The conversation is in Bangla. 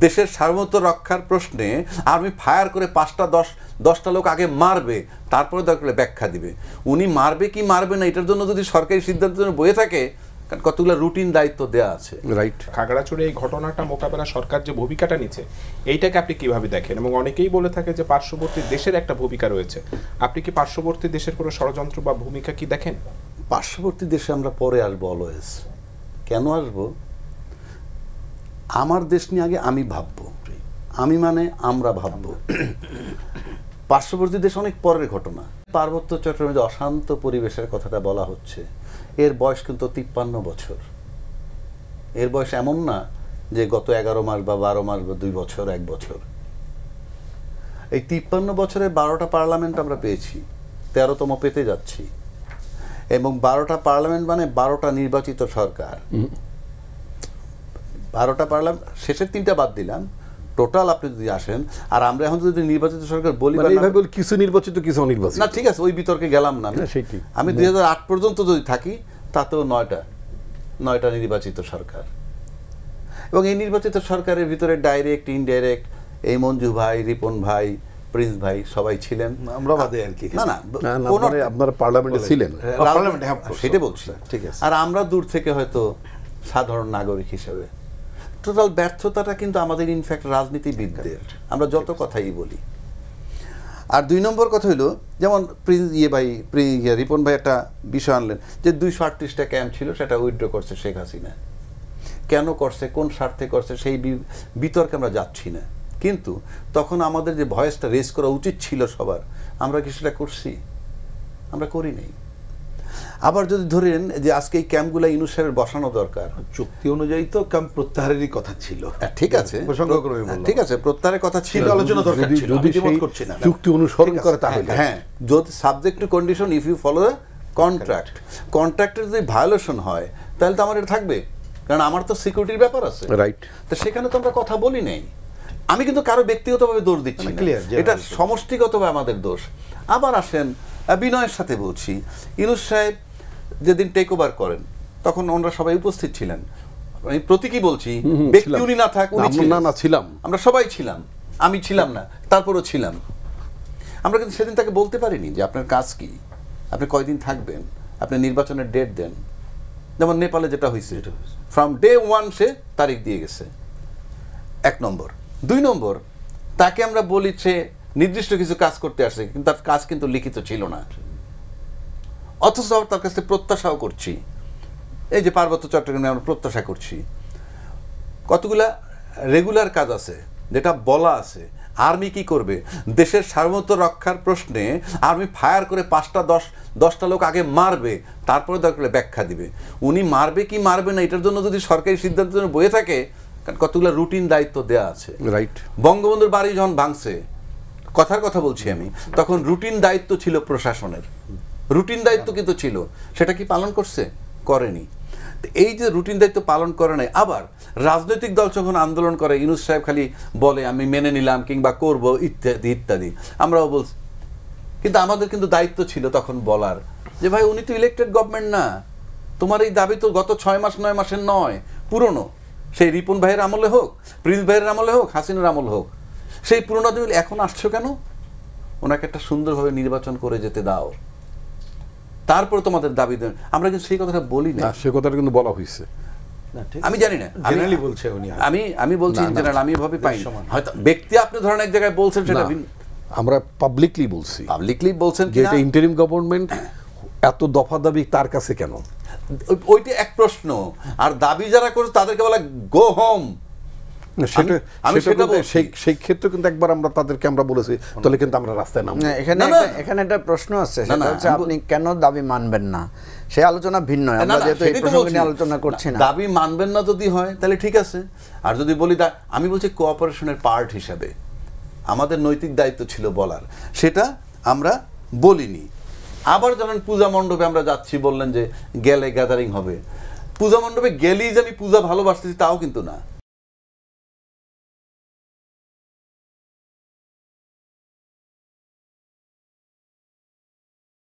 দেশের সার্বভৌমত্ব রক্ষার প্রশ্নে আর্মি ফায়ার করে 5টা-10টা লোক আগে মারবে, তারপরে দরকার ব্যাখ্যা দিবে। উনি মারবে কি মারবে না এটার জন্য যদি সরকারি সিদ্ধান্ত বয়ে থাকে, কারণ কতগুলো রুটিন দায়িত্ব দেওয়া আছে। রাইট। খাগড়াছড়ি এই ঘটনাটা মোকাবেলা সরকার যে ভূমিকাটা নিচ্ছে এইটাকে আপনি কিভাবে দেখেন? এবং অনেকেই বলে থাকে যে পার্শ্ববর্তী দেশের একটা ভূমিকা রয়েছে, আপনি কি পার্শ্ববর্তী দেশের কোনো ষড়যন্ত্র বা ভূমিকা কি দেখেন? পার্শ্ববর্তী দেশে আমরা পরে আসবো, অলওয়েজ। কেন আসবো? আমার দেশ নিয়ে আগে আমি ভাববো, আমি মানে আমরা ভাববো। পার্শ্ববর্তী দেশ অনেক পরের ঘটনা। পার্বত্য চট্টগ্রামে যে অশান্ত পরিবেশের কথাটা বলা হচ্ছে, এর বয়স কিন্তু 53 বছর। এর বয়স এমন না যে গত 11 মাস বা 12 মাস বা 2 বছর 1 বছর। এই 53 বছরে 12টা পার্লামেন্ট আমরা পেয়েছি, 13তম পেতে যাচ্ছি। এবং 12টা পার্লামেন্ট মানে 12টা নির্বাচিত সরকার। 12টা পার্লামেন্ট, শেষের 3টা বাদ দিলাম, টোটাল আপনি যদি আসেন। আর আমরা এখন যদি নির্বাচিত সরকার বলি, কিছু নির্বাচিত কিছু অনির্বাচিত না, ঠিক আছে, ওই বিতর্কে গেলাম না। আমি 2008 পর্যন্ত যদি থাকি তাতেও 9টা নির্বাচিত সরকার। এবং এই নির্বাচিত সরকারের ভিতরে ডাইরেক্ট ইনডাইরেক্ট এই মঞ্জু ভাই, রিপন ভাই, প্রিন্স ভাই সবাই ছিলেন। আমরা বাদে আর কি। না, আপনারা পার্লামেন্টে ছিলেন, সেটা বলছি। ঠিক আছে। আর আমরা দূর থেকে হয়তো সাধারণ নাগরিক হিসেবে টোটাল ব্যর্থতাটা কিন্তু আমাদের ইনফ্যাক্ট রাজনীতিবিদদের, আমরা যত কথাই বলি। আর 2 নম্বর কথা হইলো, যেমন রিপন ভাই একটা বিষয় আনলেন যে 238টা ক্যাম্প ছিল, সেটা উইথড্র করছে শেখ হাসিনা। কেন করছে, কোন স্বার্থে করছে, সেই বিতর্কে আমরা যাচ্ছি না। কিন্তু তখন আমাদের যে ভয়েসটা রেজ করা উচিত ছিল সবার, আমরা কি সেটা করছি? আমরা করি নাই। আবার যদি ধরেন যে আজকে এই ক্যাম্পগুলো ইউনূস সাহেবের বসানো দরকার, চুক্তি অনুযায়ী তো ক্যাম্প প্রত্যাহারেরই কথা ছিল। ঠিক আছে, ঠিক আছে, প্রত্যাহারের কথা ছিল, আলোচনা দরকার ছিল, যদি চুক্তি অনুসরণ করে তাহলে। হ্যাঁ, যদি subject to condition, if you follow the কন্ট্রাক্টের যদি ভায়োলেশন হয় তাহলে তো আমার এটা থাকবে, কারণ আমার তো সিকিউরিটির ব্যাপার আছে। রাইট। তো সেখানে তো আমরা কথা বলি নাই। আমি কিন্তু কারো ব্যক্তিগতভাবে দোষ দিচ্ছি না, এটা সমষ্টিগতভাবে আমাদের দোষ। আবার আসেন, বিনয়ের সাথে বলছি, ইউনূস সাহেব যেদিন টেক ওভার করেন তখন ওনারা সবাই উপস্থিত ছিলেন। আমি প্রতীকী বলছি, ব্যক্তি উনি না থাক, ছিলাম, আমরা সবাই ছিলাম, আমি ছিলাম না, তারপরও ছিলাম। আমরা কিন্তু সেদিন তাকে বলতে পারিনি যে আপনার কাজ কি, আপনি কয়দিন থাকবেন, আপনি নির্বাচনের ডেট দেন। যেমন নেপালে যেটা হয়েছে, ফ্রম ডে 1 সে তারিখ দিয়ে গেছে। 1 নম্বর। 2 নম্বর, তাকে আমরা বলি সে নির্দিষ্ট কিছু কাজ করতে আসে, কিন্তু তার কাজ কিন্তু লিখিত ছিল না। অথচ তার কাছে প্রত্যাশাও করছি, এই যে পার্বত্য চট্টগ্রামে আমরা প্রত্যাশা করছি। কতগুলা রেগুলার কাজ আছে যেটা বলা আছে। আর্মি কি করবে, দেশের সার্বভৌমত্ব রক্ষার প্রশ্নে আর্মি ফায়ার করে 5টা-10টা লোক আগে মারবে, তারপরে দরকার ব্যাখ্যা দিবে। উনি মারবে কি মারবে না এটার জন্য যদি সরকারি সিদ্ধান্ত বয়ে থাকে, কারণ কতগুলো রুটিন দায়িত্ব দেওয়া আছে। রাইট। বঙ্গবন্ধুর বাড়ি যখন ভাঙছে, কথার কথা বলছি আমি, তখন রুটিন দায়িত্ব ছিল প্রশাসনের, রুটিন দায়িত্ব কিন্তু ছিল, সেটা কি পালন করছে? করেনি। এই যে রুটিন দায়িত্ব পালন করে নাই, আবার রাজনৈতিক দল যখন আন্দোলন করে, ইউনূস সাহেব খালি বলে আমি মেনে নিলাম কিংবা করব ইত্যাদি ইত্যাদি, আমরাও বলছি। কিন্তু আমাদের কিন্তু দায়িত্ব ছিল তখন বলার যে ভাই উনি তো ইলেক্টেড গভর্নমেন্ট না, তোমার এই দাবি তো গত 6 মাস 9 মাসের নয়, পুরনো। সেই রিপন ভাইয়ের আমলে হোক, প্রিন্স ভাইয়ের আমলে হোক, হাসিনার আমল হোক, সেই পুরনো দিন এখন আসছো কেন? ওনাকে একটা সুন্দরভাবে নির্বাচন করে যেতে দাও, তারপর তোমাদের দাবি দেন। আমরা কিন্তু সেই কথাটা বলি না, সে কথাটা কিন্তু বলা হয়েছে। আমি জানি না, আমি বলছি জেনারেল, আমি এভাবে পাই। হয়তো ব্যক্তি আপনি ধরেন এক জায়গায় বলছেন, সেটা আমরা পাবলিকলি বলছেন যে এটা ইন্টারিম গভর্নমেন্ট, এত দফা দাবি তার কাছে কেন? ওইটা এক প্রশ্ন। আর দাবি যারা করছে তাদেরকে বলা গো হোম। সেই ক্ষেত্রে কিন্তু একবার আমরা তাদেরকে আমরা বলেছি, তাহলে কিন্তু আমরা রাস্তায় নামবো। এখানে একটা প্রশ্ন আছে, সেটা হচ্ছে আপনি কেন দাবি মানবেন না, সেই আলোচনা ভিন্ন। আমরা যেহেতু এই প্রসঙ্গ নিয়ে আলোচনা করছি না, দাবি মানবেন না যদি হয় তাহলে ঠিক আছে। আর যদি বলি, আমি বলছি কোঅপারেশনের পার্ট হিসাবে আমাদের নৈতিক দায়িত্ব ছিল বলার, সেটা আমরা বলিনি। আবার যখন পূজা মণ্ডপে আমরা যাচ্ছি, বললেন যে গেলে গ্যাদারিং হবে। পূজা মণ্ডপে গেলেই যে আমি পূজা ভালোবাসতেছি তাও কিন্তু না।